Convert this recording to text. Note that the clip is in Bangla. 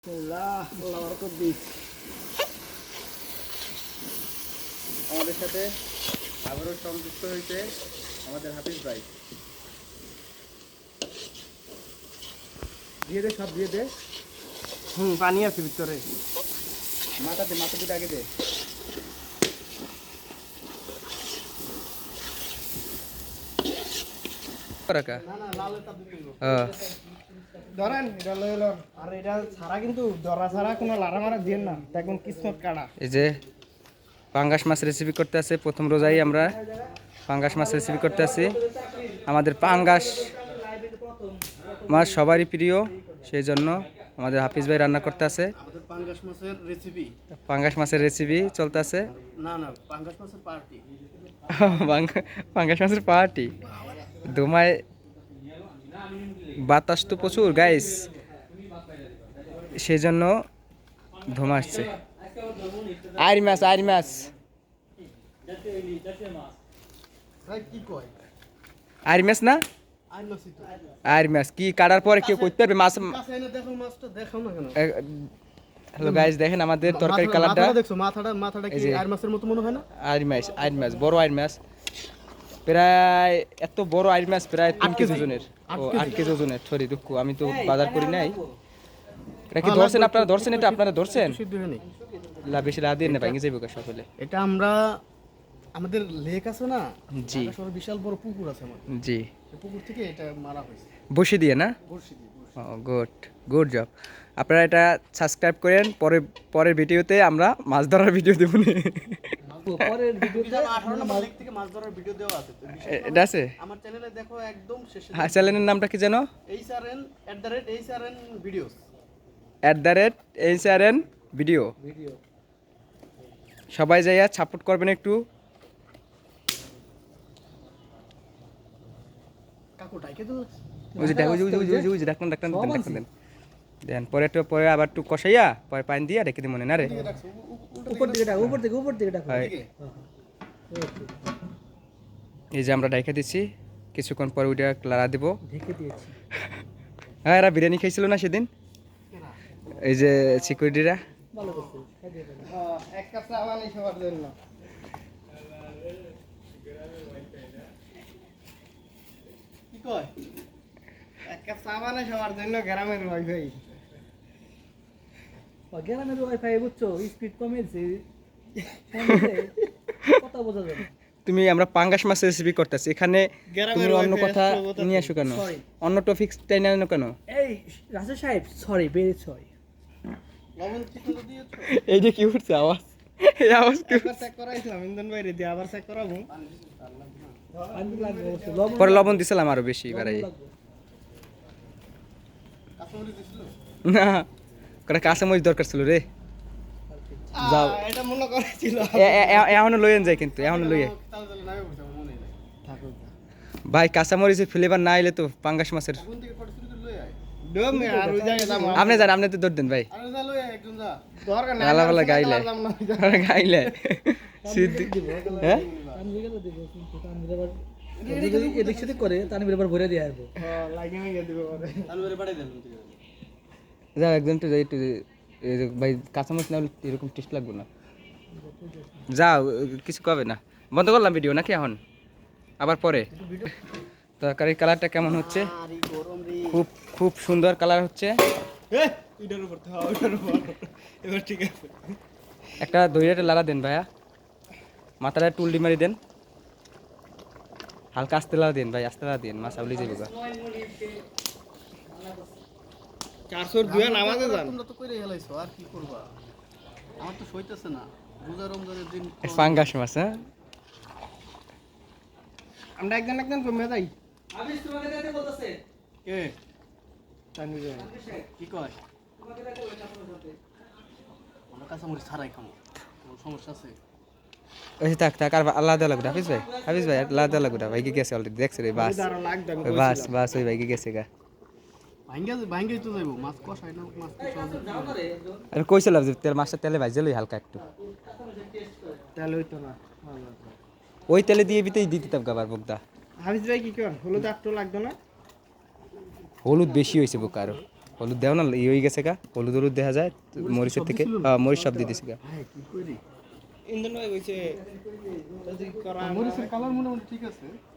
আমাদের সাথে আবারও সংযুক্ত হয়েছে আমাদের হাফিজ ভাই। দিয়ে দে, সব দিয়ে দে। পানি আছে ভিতরে। মাথা দুটো আগে দে। ধরেন এটা লইল, আর এটা ছাড়া কিন্তু ধরা ছাড়া কোনো লাড়া মারা দিয়ে না, দেখুন কিসমত কাটা। এই যে পাঙ্গাস মাছ রেসিপি করতে আছে, প্রথম রোজাই আমরা পাঙ্গাস মাছ রেসিপি করতে আছি। আমাদের পাঙ্গাস মাছ সবারই প্রিয়, সেই জন্য আমাদের হাফিজ ভাই রান্না করতে আছে। পাঙ্গাস মাছের রেসিপি চলতে আছে। পাঙ্গাস মাছের পার্টি দোমায় বাতাস তো প্রচুর গাইস, সেই জন্য ধোঁয়া আসছে। আইর মাছ আইর মাছ না, আইর মাছ কি কাটার পরে কেউ করতে পারবে? মাছ হ্যালো গাইস, দেখেন আমাদের তরকারি কালারটা দেখছো, মাথাটা কি আইর মাছের মতো মনে হয় না? আইর মাছ বড় আইর মাছ, প্রায় এত বড় আইর মাছ প্রায় 3 কেজি ওজনের। ও 8 কেজি ওজনের, সরি দুঃখ, আমি তো বাজার করি নাই। এটা কি ধরছেন আপনারা? ধরছেন এটা আপনারা ধরছেন? বেশি রাত দিয়ে না ভাঙে যাইব সকলে। এটা আমরা আমাদের লেক আছে না, জি বিশাল বড় পুকুর আছে আমার, জি, পুকুর থেকে এটা মারা হয়েছে বসে দিয়ে না। ও গুড জব। আপনারা এটা সাবস্ক্রাইব করেন, পরের ভিডিওতে আমরা মাছ ধরার ভিডিও দেব না। পরের ভিডিওতে 18 নম্বর লেক থেকে মাছ ধরার ভিডিও দেওয়া আছে, এটা আছে আমার চ্যানেলে দেখো একদম শেষে। হ্যাঁ, চ্যানেলের নামটা কি জানো? HRN videos, @HRN video. সবাই যাইয়া সাপোর্ট করবেন একটু। কাকু ডাইকে দিল, দেন পরে আবার একটু কষাইয়া পরে পানি দিয়া রেখে দিই মনে না রে। উপর দিকে ডাক। এই যে আমরা ডাইকা দিচ্ছি, কিছুক্ষণ পরে ওইটা লাড়া দিব। ঢেকে দিয়েছি। হ্যাঁ, এরা বিরিয়ানি খাইছিল না সেদিন, এই যে সিকিউরিটিরা। ভালো করছে, এক কাপ চা বানাই সবার জন্য। কি কয়? এক কাপ চা বানাই সবার জন্য, গ্রামের ওয়াইফাই। গ্রামের ওয়াইফাই বুঝছো, স্পিড কমেছে, কথা বোঝা যাবে। তুমি আমরা পাঙ্গাস মাছের রেসিপি করতেছি, এখানে তুমি অন্য কথা নিয়ে আসো কেন? অন্য টপিক টাইনে আনো কেন? এই রাজা সাহেব, সরি, ভেরি সরি। লবণ কি করে দিয়েছো? এই যে কি উঠছে আওয়াজ, এই আওয়াজ কি? একবার চেক করাইছিলাম ইন্দন বাইরে দিয়ে, আবার চেক করাবো। পরে লবণ দিছিলাম আরো বেশি বাড়াই। না, করে কাঁচামরিচ দরকার ছিল রে। যাও, এটা মনে করেছিল এখনো লইয়েন যায়, কিন্তু এখনো লইয়ে ভাই কাঁচামরিচের ফ্লেভার না আইলে তো পাঙ্গাস মাছের। আপনি যান, আপনি তো দৌড় দেন ভাই। আলাপালা গাইলে গাইলে হ্যাঁ, এদিক সেদিক করে তানভীর আবার ভরে দিয়ে আসবো। যাও একজন তো যাই, একটু ভাই কাঁচামরিচ না হলে এরকম টেস্ট লাগবে না। যাও, কিছু কবে না। বন্ধ করলাম ভিডিও নাকি এখন আবার পরে? তরকারির কালারটা কেমন হচ্ছে? খুব খুব সুন্দর কালার হচ্ছে। একটা দইটা লাগা দেন ভাইয়া, মাথাটা টুলডি মারি দেন, হালকা আস্তে লাগা দেন ভাই, আস্তে লাগা দেন, মাছ আউলি যাবে। পাঙ্গাস মাছ, হ্যাঁ আমরা একজন কমে যাই। কি কয়? আমরা কাঁচামরিচ ছাড়াই খাবো, সমস্যা আছে? ওই থাক আর আলাদা লাগবে হাফিজ ভাই আলাদা লাগবে ভাই, কি গেছে অলরেডি দেখছে রে। বাস ওই ভাই কি গেছে গা, ভাঙ্গে তো যাইবো। মাছ কষাই না, মাছ আমি কইছিলাম যে তেল, মাছটা তেলে ভাজে লই হালকা একটু, তেল হইতো না, ওই তেলে দিয়ে দিতে দিতাম গাবার বুকদা। হাফিজ ভাই কি কর, হলুদ একটু লাগতো না? হলুদ বেশি হয়েছে বুক আরো। হলুদ দেও না ই হয়ে গেছে গা হলুদ হলুদ দেখা যায় মরিচের থেকে মরিচ সব দিয়ে দিছি গা ইন্দন ভাই কইছে যদি করা মরিচের কালার মোটামুটি ঠিক আছে